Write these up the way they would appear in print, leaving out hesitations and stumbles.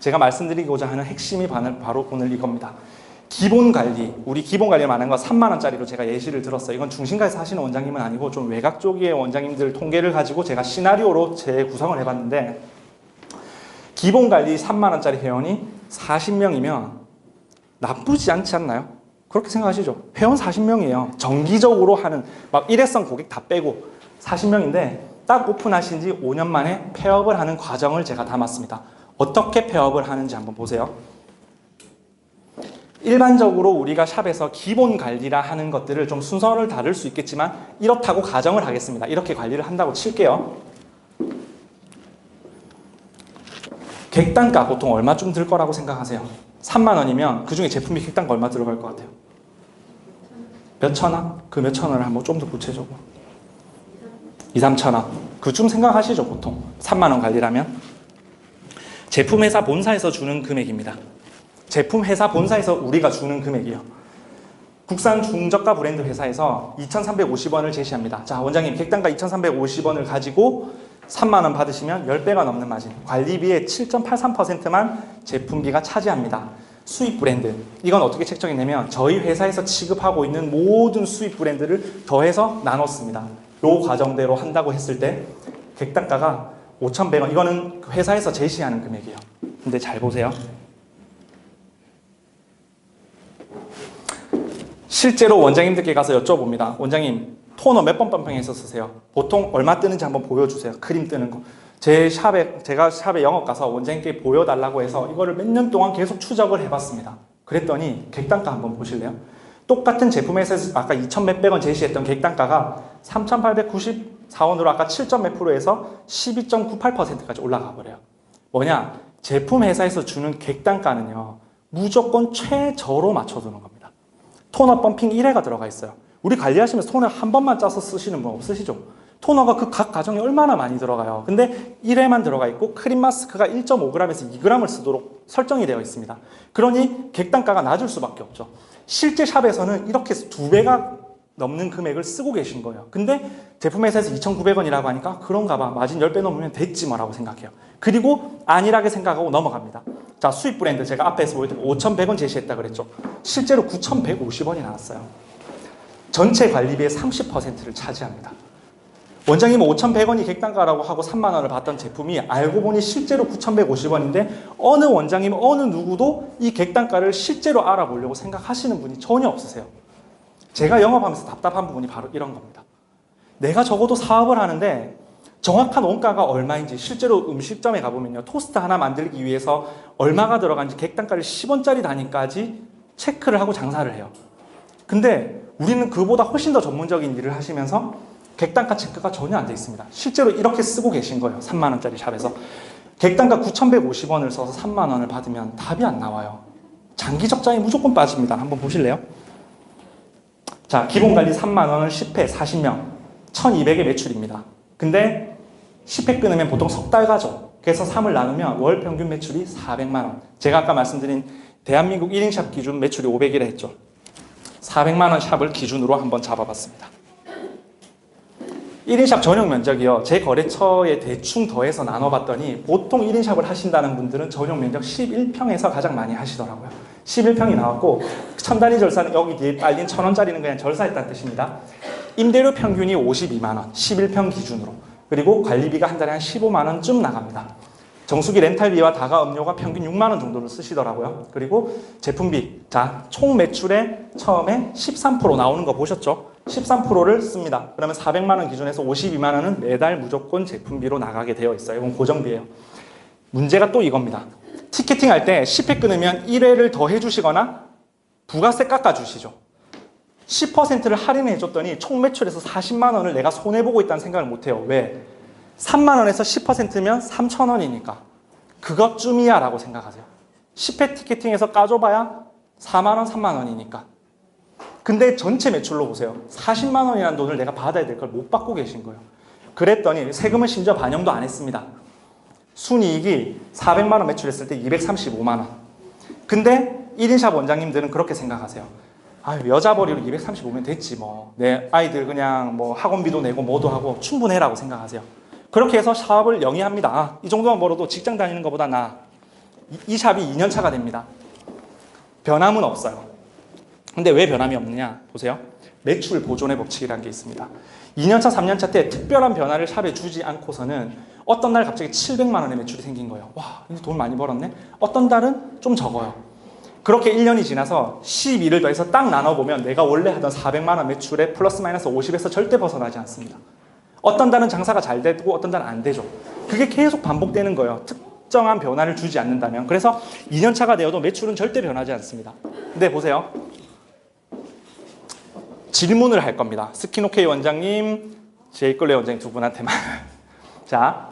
제가 말씀드리고자 하는 핵심이 바로 오늘 이겁니다. 기본관리, 우리 기본관리를 말하는 거 3만 원짜리로 제가 예시를 들었어요. 이건 중심가에서 하시는 원장님은 아니고 좀 외곽 쪽의 원장님들 통계를 가지고 제가 시나리오로 재구성을 해봤는데, 기본관리 3만 원짜리 회원이 40명이면 나쁘지 않지 않나요? 그렇게 생각하시죠? 회원 40명이에요. 정기적으로 하는 막 일회성 고객 다 빼고 40명인데 딱 오픈하신 지 5년 만에 폐업을 하는 과정을 제가 담았습니다. 어떻게 폐업을 하는지 한번 보세요. 일반적으로 우리가 샵에서 기본 관리라 하는 것들을 좀 순서를 다를 수 있겠지만 이렇다고 가정을 하겠습니다. 이렇게 관리를 한다고 칠게요. 객단가 보통 얼마쯤 들 거라고 생각하세요? 3만 원이면 그 중에 제품비 객단가 얼마 들어갈 것 같아요? 몇천 원? 그 몇천 원을 한번 좀 더 구체적으로 2, 3천 원 그쯤 생각하시죠. 보통 3만 원 관리라면. 제품 회사 본사에서 주는 금액입니다. 제품 회사 본사에서 우리가 주는 금액이요. 국산 중저가 브랜드 회사에서 2,350원을 제시합니다. 자, 원장님 객단가 2,350원을 가지고 3만 원 받으시면 10배가 넘는 마진, 관리비의 7.83%만 제품비가 차지합니다. 수입 브랜드, 이건 어떻게 책정했냐면 저희 회사에서 취급하고 있는 모든 수입 브랜드를 더해서 나눴습니다. 요 과정대로 한다고 했을 때 객단가가 5,100원, 이거는 회사에서 제시하는 금액이에요. 근데 잘 보세요. 실제로 원장님들께 가서 여쭤봅니다. 원장님 토너 몇 번 펌핑해서 쓰세요? 보통 얼마 뜨는지 한번 보여주세요. 크림 뜨는 거. 제가 샵에 영업 가서 원장님께 보여달라고 해서 이거를 몇 년 동안 계속 추적을 해봤습니다. 그랬더니 객단가 한번 보실래요? 똑같은 제품에서 아까 2,몇백 원 제시했던 객단가가 3,894원으로 아까 7몇 프로에서 12.98%까지 올라가 버려요. 뭐냐? 제품 회사에서 주는 객단가는요, 무조건 최저로 맞춰두는 겁니다. 토너 펌핑 1회가 들어가 있어요. 우리 관리하시면서 토너 한 번만 짜서 쓰시는 분 없으시죠? 토너가 그 각 가정에 얼마나 많이 들어가요. 근데 1회만 들어가 있고 크림 마스크가 1.5g에서 2g을 쓰도록 설정이 되어 있습니다. 그러니 객단가가 낮을 수밖에 없죠. 실제 샵에서는 이렇게 2배가 넘는 금액을 쓰고 계신 거예요. 근데 제품 회사에서 2,900원이라고 하니까 그런가 봐, 마진 10배 넘으면 됐지 뭐라고 생각해요. 그리고 안일하게 생각하고 넘어갑니다. 자, 수입 브랜드 제가 앞에서 보여드린 5,100원 제시했다 그랬죠. 실제로 9,150원이 나왔어요. 전체 관리비의 30%를 차지합니다. 원장님은 5,100원이 객단가라고 하고 3만 원을 받던 제품이 알고 보니 실제로 9,150원인데 어느 원장님, 어느 누구도 이 객단가를 실제로 알아보려고 생각하시는 분이 전혀 없으세요. 제가 영업하면서 답답한 부분이 바로 이런 겁니다. 내가 적어도 사업을 하는데 정확한 원가가 얼마인지, 실제로 음식점에 가보면요, 토스트 하나 만들기 위해서 얼마가 들어간지 객단가를 10원짜리 단위까지 체크를 하고 장사를 해요. 근데 우리는 그보다 훨씬 더 전문적인 일을 하시면서 객단가 체크가 전혀 안 돼 있습니다. 실제로 이렇게 쓰고 계신 거예요. 3만 원짜리 샵에서. 객단가 9,150원을 써서 3만 원을 받으면 답이 안 나와요. 장기 적자에 무조건 빠집니다. 한번 보실래요? 자, 기본관리 3만 원을 10회 40명 1,200의 매출입니다. 근데 10회 끊으면 보통 석 달 가죠. 그래서 3을 나누면 월 평균 매출이 400만 원. 제가 아까 말씀드린 대한민국 1인 샵 기준 매출이 500이라 했죠. 400만 원 샵을 기준으로 한번 잡아봤습니다. 1인 샵 전용 면적이요, 제 거래처에 대충 더해서 나눠봤더니 보통 1인 샵을 하신다는 분들은 전용 면적 11평에서 가장 많이 하시더라고요. 11평이 나왔고, 첨단위 절사는 여기 뒤에 딸린 1,000원짜리는 그냥 절사했다는 뜻입니다. 임대료 평균이 52만 원, 11평 기준으로. 그리고 관리비가 한 달에 한 15만 원쯤 나갑니다. 정수기 렌탈비와 다가 음료가 평균 6만 원 정도를 쓰시더라고요. 그리고 제품비, 자, 총 매출의 처음에 13% 나오는 거 보셨죠? 13%를 씁니다. 그러면 400만 원 기준에서 52만 원은 매달 무조건 제품비로 나가게 되어 있어요. 이건 고정비예요. 문제가 또 이겁니다. 티켓팅 할 때 10회 끊으면 1회를 더 해주시거나 부가세 깎아주시죠. 10%를 할인해 줬더니 총 매출에서 40만 원을 내가 손해보고 있다는 생각을 못해요. 왜? 3만 원에서 10%면 3천 원이니까 그것쯤이야 라고 생각하세요. 10회 티켓팅에서 까줘봐야 4만 원, 3만 원이니까. 근데 전체 매출로 보세요. 40만 원이라는 돈을 내가 받아야 될 걸 못 받고 계신 거예요. 그랬더니 세금은 심지어 반영도 안 했습니다. 순이익이 400만 원 매출했을 때 235만 원. 근데 1인샵 원장님들은 그렇게 생각하세요. 아, 여자 벌이로 235면 됐지 뭐. 내 아이들 그냥 뭐 학원비도 내고 뭐도 하고 충분해라고 생각하세요. 그렇게 해서 사업을 영위합니다. 아, 이 정도만 벌어도 직장 다니는 것보다 나아. 이 샵이 2년 차가 됩니다. 변함은 없어요. 근데 왜 변함이 없느냐? 보세요. 매출 보존의 법칙이라는 게 있습니다. 2년차, 3년차 때 특별한 변화를 샵에 주지 않고서는 어떤 날 갑자기 700만 원의 매출이 생긴 거예요. 와, 이제 돈 많이 벌었네? 어떤 달은 좀 적어요. 그렇게 1년이 지나서 12를 더해서 딱 나눠보면 내가 원래 하던 400만 원 매출에 플러스 마이너스 50에서 절대 벗어나지 않습니다. 어떤 달은 장사가 잘 되고 어떤 달은 안 되죠. 그게 계속 반복되는 거예요. 특정한 변화를 주지 않는다면. 그래서 2년차가 되어도 매출은 절대 변하지 않습니다. 근데 보세요. 질문을 할 겁니다. 스킨오케이 원장님, 제이클레 원장님 두 분한테만. 자,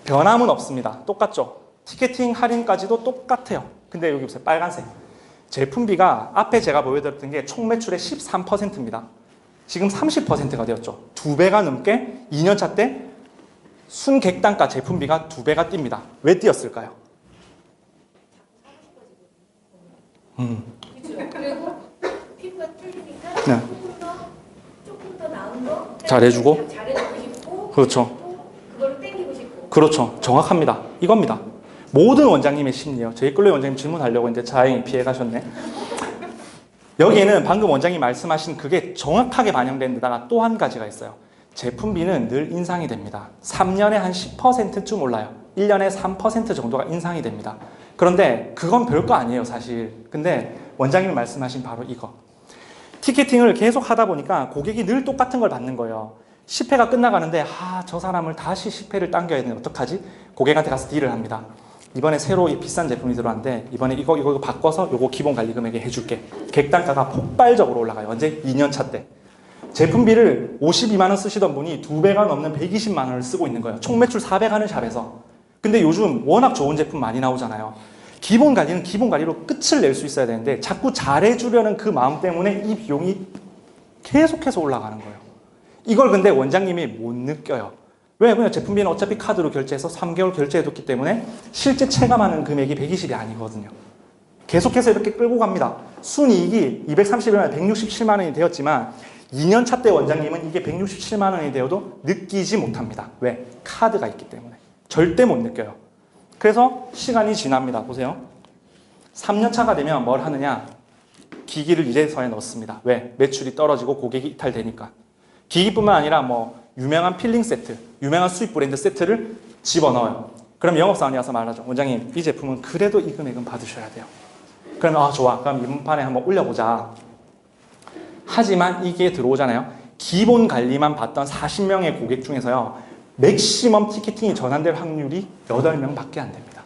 변함은 없습니다. 똑같죠? 티켓팅 할인까지도 똑같아요. 근데 여기 보세요. 빨간색. 제품비가 앞에 제가 보여드렸던 게 총 매출의 13%입니다. 지금 30%가 되었죠. 2배가 넘게 2년차 때 순객단가 제품비가 2배가 뜁니다. 왜 뛰었을까요? 그리고 피부가 뚫리니까 네. 조금 더 나은 거 잘해주고 잘해주고 싶고 그렇죠. 그걸 땡기고 싶고 그렇죠. 정확합니다. 이겁니다. 모든 원장님의 심리예요. 제이클레 원장님 질문하려고 했는데 다행히 피해가셨네. 여기에는 방금 원장님이 말씀하신 그게 정확하게 반영된 데다가 또 한 가지가 있어요. 제품비는 늘 인상이 됩니다. 3년에 한 10%쯤 올라요. 1년에 3% 정도가 인상이 됩니다. 그런데 그건 별거 아니에요, 사실. 근데 원장님이 말씀하신 바로 이거. 티켓팅을 계속 하다 보니까 고객이 늘 똑같은 걸 받는 거예요. 10회가 끝나가는데 저 사람을 다시 10회를 당겨야 되는데 어떡하지? 고객한테 가서 딜을 합니다. 이번에 새로 비싼 제품이 들어왔는데 이번에 이거 바꿔서 요거 기본 관리 금액에 해줄게. 객단가가 폭발적으로 올라가요. 언제? 2년차 때. 제품비를 52만 원 쓰시던 분이 2배가 넘는 120만 원을 쓰고 있는 거예요. 총 매출 400 하는 샵에서. 근데 요즘 워낙 좋은 제품 많이 나오잖아요. 기본 관리는 기본 관리로 끝을 낼 수 있어야 되는데 자꾸 잘해주려는 그 마음 때문에 이 비용이 계속해서 올라가는 거예요. 이걸 근데 원장님이 못 느껴요. 왜? 그냥 제품비는 어차피 카드로 결제해서 3개월 결제해뒀기 때문에 실제 체감하는 금액이 120이 아니거든요. 계속해서 이렇게 끌고 갑니다. 순이익이 231만 167만 원이 되었지만 2년차 때 원장님은 이게 167만 원이 되어도 느끼지 못합니다. 왜? 카드가 있기 때문에. 절대 못 느껴요. 그래서 시간이 지납니다. 보세요. 3년차가 되면 뭘 하느냐? 기기를 이래서에 넣습니다. 왜? 매출이 떨어지고 고객이 이탈되니까. 기기뿐만 아니라 유명한 필링 세트, 유명한 수입 브랜드 세트를 집어넣어요. 그럼 영업사원이 와서 말하죠. 원장님, 이 제품은 그래도 이 금액은 받으셔야 돼요. 그러면 좋아. 그럼 이번 판에 한번 올려보자. 하지만 이게 들어오잖아요. 기본 관리만 받던 40명의 고객 중에서요. 맥시멈 티켓팅이 전환될 확률이 8명밖에 안 됩니다.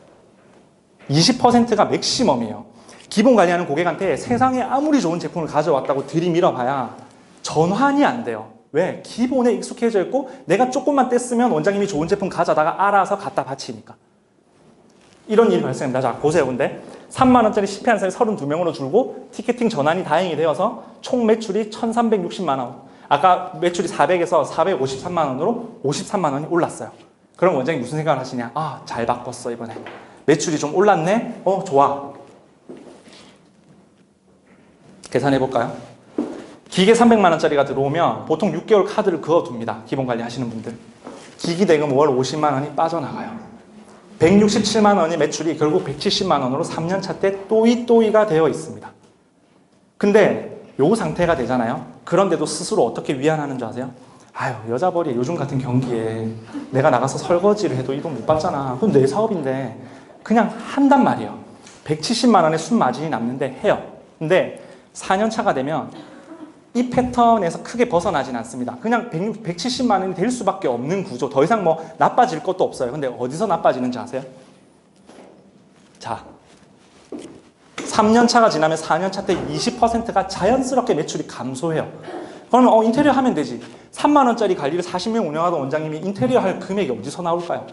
20%가 맥시멈이에요. 기본 관리하는 고객한테 세상에 아무리 좋은 제품을 가져왔다고 들이밀어봐야 전환이 안 돼요. 왜? 기본에 익숙해져 있고 내가 조금만 뗐으면 원장님이 좋은 제품 가져다가 알아서 갖다 바치니까. 이런 일이 발생합니다. 자, 보세요. 근데 3만 원짜리 10회 한 사람이 32명으로 줄고 티켓팅 전환이 다행히 되어서 총 매출이 1,360만 원. 아까 매출이 400에서 453만 원으로 53만 원이 올랐어요. 그럼 원장님 무슨 생각을 하시냐? 잘 바꿨어 이번에. 매출이 좀 올랐네? 좋아. 계산해볼까요? 기계 300만 원짜리가 들어오면 보통 6개월 카드를 그어둡니다. 기본 관리 하시는 분들. 기기 대금 월 50만 원이 빠져나가요. 167만 원이 매출이 결국 170만 원으로 3년차 때 또이또이가 되어 있습니다. 근데 요 상태가 되잖아요. 그런데도 스스로 어떻게 위안하는 줄 아세요? 여자벌이 요즘 같은 경기에 내가 나가서 설거지를 해도 이 돈 못 받잖아. 그럼 내 사업인데 그냥 한단 말이에요. 170만 원의 순마진이 남는데 해요. 근데 4년차가 되면 이 패턴에서 크게 벗어나진 않습니다. 그냥 170만 원이 될 수밖에 없는 구조. 더 이상 나빠질 것도 없어요. 근데 어디서 나빠지는지 아세요? 자, 3년차가 지나면 4년차 때 20%가 자연스럽게 매출이 감소해요. 그러면 인테리어 하면 되지. 3만 원짜리 관리를 40명 운영하던 원장님이 인테리어 할 금액이 어디서 나올까요?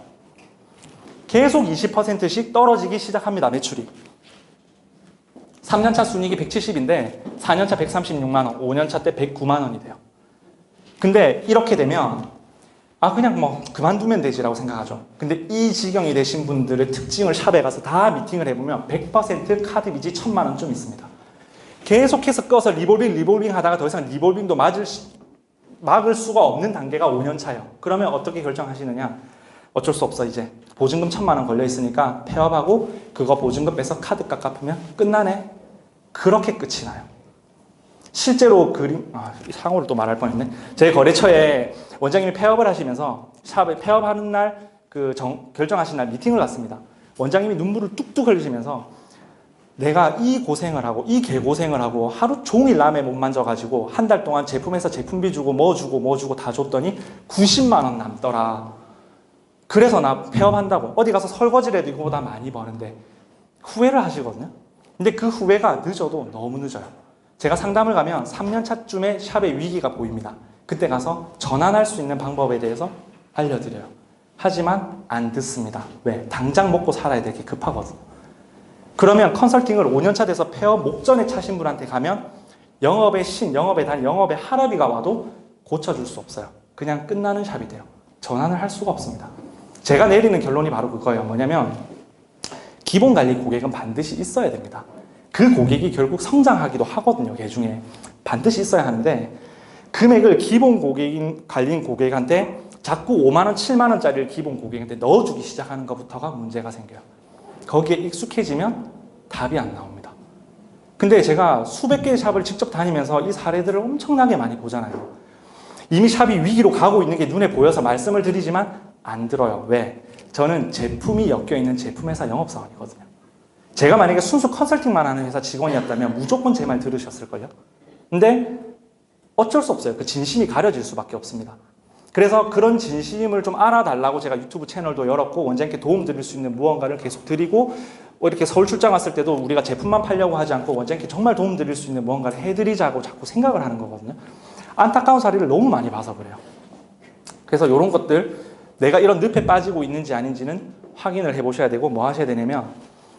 계속 20%씩 떨어지기 시작합니다. 매출이. 3년차 순이익이 170인데 4년차 136만 원, 5년차 때 109만 원이 돼요. 근데 이렇게 되면 그냥 그만두면 되지라고 생각하죠. 근데 이 지경이 되신 분들의 특징을 샵에 가서 다 미팅을 해보면 100% 카드 빚이 1,000만 원쯤 있습니다. 계속해서 꺼서 리볼빙 하다가 더 이상 리볼빙도 막을 수가 없는 단계가 5년차예요. 그러면 어떻게 결정하시느냐? 어쩔 수 없어 이제. 보증금 1,000만 원 걸려 있으니까 폐업하고 그거 보증금 빼서 카드값 갚으면 끝나네. 그렇게 끝이 나요. 실제로 상호를 또 말할 뻔했네. 제 거래처에 원장님이 폐업을 하시면서 샵에 폐업하는 날 결정하신 날 미팅을 갔습니다. 원장님이 눈물을 뚝뚝 흘리시면서 내가 이 고생을 하고 이 개고생을 하고 하루 종일 남의 못 만져가지고 한 달 동안 제품에서 제품비 주고 뭐 주고 다 줬더니 90만 원 남더라. 그래서 나 폐업한다고. 어디 가서 설거지를 해도 이거보다 많이 버는데 후회를 하시거든요. 근데 그 후회가 늦어도 너무 늦어요. 제가 상담을 가면 3년 차쯤에 샵의 위기가 보입니다. 그때 가서 전환할 수 있는 방법에 대해서 알려드려요. 하지만 안 듣습니다. 왜? 당장 먹고 살아야 되게 급하거든요. 그러면 컨설팅을 5년차 돼서 폐업 목전에 차신 분한테 가면 영업의 신, 영업의 달, 영업의 하라비가 와도 고쳐줄 수 없어요. 그냥 끝나는 샵이 돼요. 전환을 할 수가 없습니다. 제가 내리는 결론이 바로 그거예요. 뭐냐면 기본 관리 고객은 반드시 있어야 됩니다. 그 고객이 결국 성장하기도 하거든요. 개중에 반드시 있어야 하는데 금액을 기본 고객인 관리인 고객한테 자꾸 5만 원, 7만 원짜리를 기본 고객한테 넣어주기 시작하는 것부터가 문제가 생겨요. 거기에 익숙해지면 답이 안 나옵니다. 근데 제가 수백 개의 샵을 직접 다니면서 이 사례들을 엄청나게 많이 보잖아요. 이미 샵이 위기로 가고 있는 게 눈에 보여서 말씀을 드리지만 안 들어요. 왜? 저는 제품이 엮여있는 제품회사 영업사원이거든요. 제가 만약에 순수 컨설팅만 하는 회사 직원이었다면 무조건 제 말 들으셨을걸요? 근데 어쩔 수 없어요. 그 진심이 가려질 수밖에 없습니다. 그래서 그런 진심을 좀 알아달라고 제가 유튜브 채널도 열었고 원장님께 도움 드릴 수 있는 무언가를 계속 드리고 이렇게 서울 출장 왔을 때도 우리가 제품만 팔려고 하지 않고 원장님께 정말 도움 드릴 수 있는 무언가를 해드리자고 자꾸 생각을 하는 거거든요. 안타까운 사례를 너무 많이 봐서 그래요. 그래서 이런 것들 내가 이런 늪에 빠지고 있는지 아닌지는 확인을 해보셔야 되고 뭐 하셔야 되냐면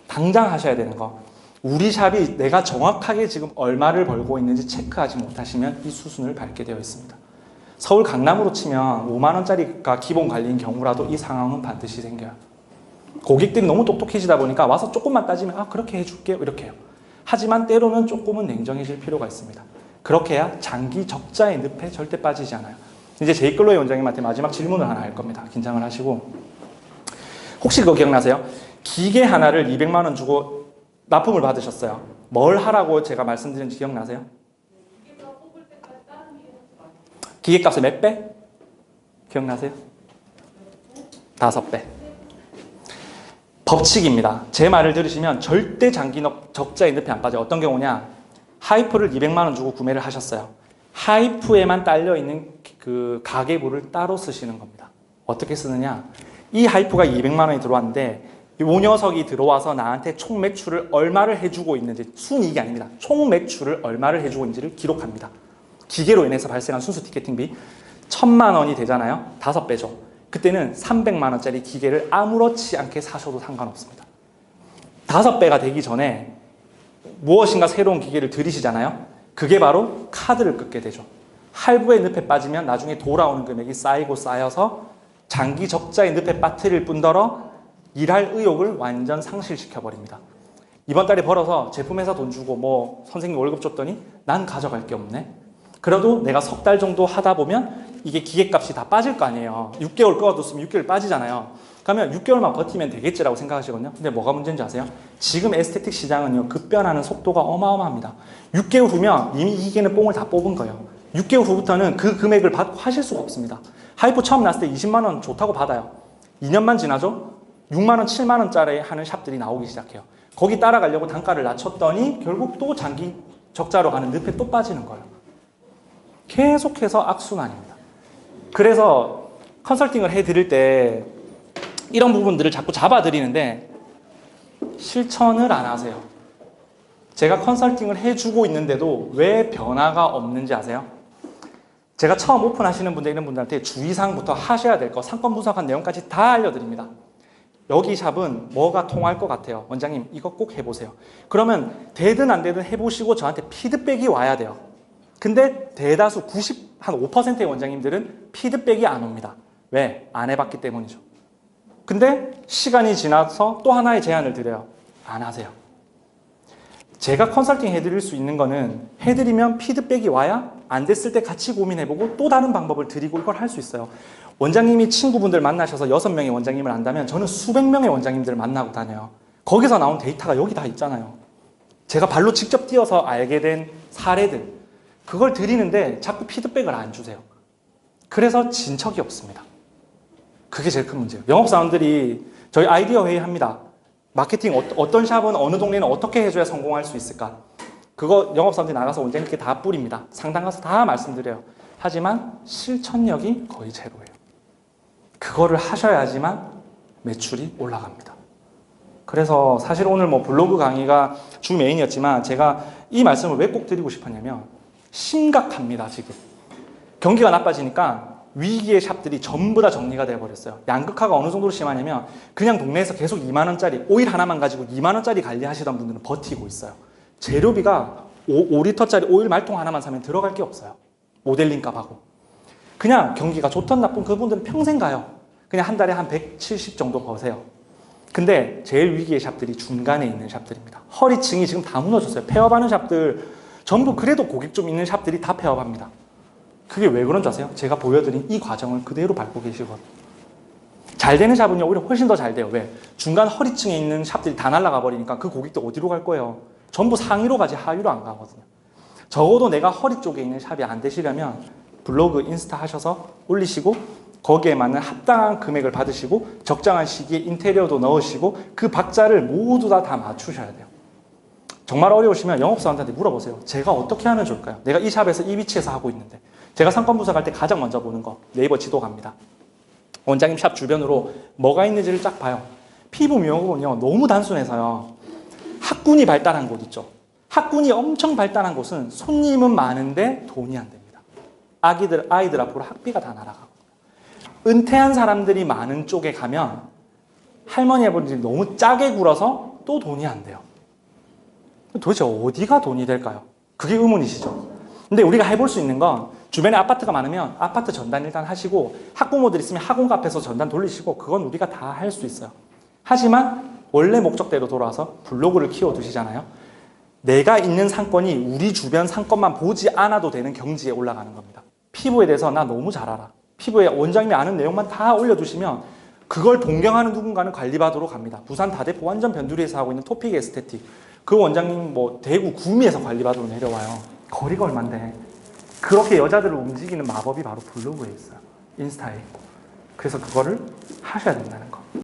당장 하셔야 되는 거, 우리 샵이 내가 정확하게 지금 얼마를 벌고 있는지 체크하지 못하시면 이 수순을 밟게 되어 있습니다. 서울 강남으로 치면 5만 원짜리가 기본 관리인 경우라도 이 상황은 반드시 생겨요. 고객들이 너무 똑똑해지다 보니까 와서 조금만 따지면 아 그렇게 해줄게요 이렇게 해요. 하지만 때로는 조금은 냉정해질 필요가 있습니다. 그렇게 해야 장기 적자의 늪에 절대 빠지지 않아요. 이제 제이클로의 원장님한테 마지막 질문을 하나 할 겁니다. 긴장을 하시고 혹시 그거 기억나세요? 기계 하나를 200만 원 주고 납품을 받으셨어요. 뭘 하라고 제가 말씀드린지 기억나세요? 기계값의 몇 배? 기억나세요? 5배. 법칙입니다. 제 말을 들으시면 절대 장기 적자의 늪에 안 빠져요. 어떤 경우냐? 하이프를 200만 원 주고 구매를 하셨어요. 하이프에만 딸려있는 그 가계부를 따로 쓰시는 겁니다. 어떻게 쓰느냐? 이 하이프가 200만 원이 들어왔는데 이 녀석이 들어와서 나한테 총 매출을 얼마를 해주고 있는지, 순이익이 아닙니다. 총 매출을 얼마를 해주고 있는지를 기록합니다. 기계로 인해서 발생한 순수 티켓팅비 1,000만 원이 되잖아요. 5배죠. 그때는 300만 원짜리 기계를 아무렇지 않게 사셔도 상관없습니다. 5배가 되기 전에 무엇인가 새로운 기계를 들이시잖아요. 그게 바로 카드를 끊게 되죠. 할부의 늪에 빠지면 나중에 돌아오는 금액이 쌓이고 쌓여서 장기 적자의 늪에 빠뜨릴 뿐더러 일할 의욕을 완전 상실시켜버립니다. 이번 달에 벌어서 제품회사 돈 주고 뭐 선생님 월급 줬더니 난 가져갈 게 없네. 그래도 내가 석 달 정도 하다 보면 이게 기계값이 다 빠질 거 아니에요. 6개월 꺼뒀으면 6개월 빠지잖아요. 그러면 6개월만 버티면 되겠지라고 생각하시거든요. 근데 뭐가 문제인지 아세요? 지금 에스테틱 시장은요, 급변하는 속도가 어마어마합니다. 6개월 후면 이미 이 기계는 뽕을 다 뽑은 거예요. 6개월 후부터는 그 금액을 받고 하실 수가 없습니다. 하이프 처음 났을 때 20만 원 좋다고 받아요. 2년만 지나죠? 6만 원, 7만 원짜리 하는 샵들이 나오기 시작해요. 거기 따라가려고 단가를 낮췄더니 결국 또 장기 적자로 가는 늪에 또 빠지는 거예요. 계속해서 악순환입니다. 그래서 컨설팅을 해드릴 때 이런 부분들을 자꾸 잡아드리는데 실천을 안 하세요. 제가 컨설팅을 해주고 있는데도 왜 변화가 없는지 아세요? 제가 처음 오픈하시는 분들 이런 분들한테 주의사항부터 하셔야 될 거, 상권 분석한 내용까지 다 알려드립니다. 여기 샵은 뭐가 통할 것 같아요? 원장님 이거 꼭 해보세요. 그러면 되든 안 되든 해보시고 저한테 피드백이 와야 돼요. 근데 대다수 5%의 원장님들은 피드백이 안 옵니다. 왜? 안 해봤기 때문이죠. 근데 시간이 지나서 또 하나의 제안을 드려요. 안 하세요. 제가 컨설팅 해드릴 수 있는 거는 해드리면 피드백이 와야 안 됐을 때 같이 고민해보고 또 다른 방법을 드리고 이걸 할 수 있어요. 원장님이 친구분들 만나셔서 6명의 원장님을 안다면 저는 수백 명의 원장님들을 만나고 다녀요. 거기서 나온 데이터가 여기 다 있잖아요. 제가 발로 직접 뛰어서 알게 된 사례들, 그걸 드리는데 자꾸 피드백을 안 주세요. 그래서 진척이 없습니다. 그게 제일 큰 문제예요. 영업사원들이 저희 아이디어 회의 합니다. 마케팅 어떤 샵은 어느 동네는 어떻게 해줘야 성공할 수 있을까? 그거 영업사원들이 나가서 원장님께 다 뿌립니다. 상담 가서 다 말씀드려요. 하지만 실천력이 거의 제로예요. 그거를 하셔야지만 매출이 올라갑니다. 그래서 사실 오늘 뭐 블로그 강의가 주 메인이었지만 제가 이 말씀을 왜 꼭 드리고 싶었냐면 심각합니다, 지금. 경기가 나빠지니까 위기의 샵들이 전부 다 정리가 돼버렸어요. 양극화가 어느 정도로 심하냐면 그냥 동네에서 계속 2만 원짜리 오일 하나만 가지고 2만 원짜리 관리하시던 분들은 버티고 있어요. 재료비가 5리터짜리 오일 말통 하나만 사면 들어갈 게 없어요. 모델링 값하고. 그냥 경기가 좋든 나쁜 그분들은 평생 가요. 그냥 한 달에 한 170 정도 버세요. 근데 제일 위기의 샵들이 중간에 있는 샵들입니다. 허리층이 지금 다 무너졌어요. 폐업하는 샵들 전부 그래도 고객 좀 있는 샵들이 다 폐업합니다. 그게 왜 그런 줄 아세요? 제가 보여드린 이 과정을 그대로 밟고 계시거든요. 잘 되는 샵은요 오히려 훨씬 더 잘 돼요. 왜? 중간 허리층에 있는 샵들이 다 날아가 버리니까 그 고객들 어디로 갈 거예요? 전부 상위로 가지 하위로 안 가거든요. 적어도 내가 허리 쪽에 있는 샵이 안 되시려면 블로그, 인스타 하셔서 올리시고 거기에 맞는 합당한 금액을 받으시고 적정한 시기에 인테리어도 넣으시고 그 박자를 모두 다 맞추셔야 돼요. 정말 어려우시면 영업사원한테 물어보세요. 제가 어떻게 하면 좋을까요? 내가 이 샵에서 이 위치에서 하고 있는데 제가 상권 분석할 때 가장 먼저 보는 거 네이버 지도 갑니다. 원장님 샵 주변으로 뭐가 있는지를 쫙 봐요. 피부 미용은요 너무 단순해서요. 학군이 발달한 곳 있죠. 학군이 엄청 발달한 곳은 손님은 많은데 돈이 안 됩니다. 아이들 앞으로 학비가 다 날아가고 은퇴한 사람들이 많은 쪽에 가면 할머니 아버지들이 너무 짜게 굴어서 또 돈이 안 돼요. 도대체 어디가 돈이 될까요? 그게 의문이시죠. 근데 우리가 해볼 수 있는 건 주변에 아파트가 많으면 아파트 전단 일단 하시고 학부모들 있으면 학원 카페에서 전단 돌리시고 그건 우리가 다 할 수 있어요. 하지만 원래 목적대로 돌아와서 블로그를 키워두시잖아요. 내가 있는 상권이 우리 주변 상권만 보지 않아도 되는 경지에 올라가는 겁니다. 피부에 대해서 나 너무 잘 알아. 피부에 원장님이 아는 내용만 다 올려두시면 그걸 동경하는 누군가는 관리받으러 갑니다. 부산 다대포 완전 변두리에서 하고 있는 토픽 에스테틱. 그 원장님 뭐 대구 구미에서 관리받으러 내려와요. 거리가 얼만데. 그렇게 여자들을 움직이는 마법이 바로 블로그에 있어요. 인스타에 있고. 그래서 그거를 하셔야 된다는 거.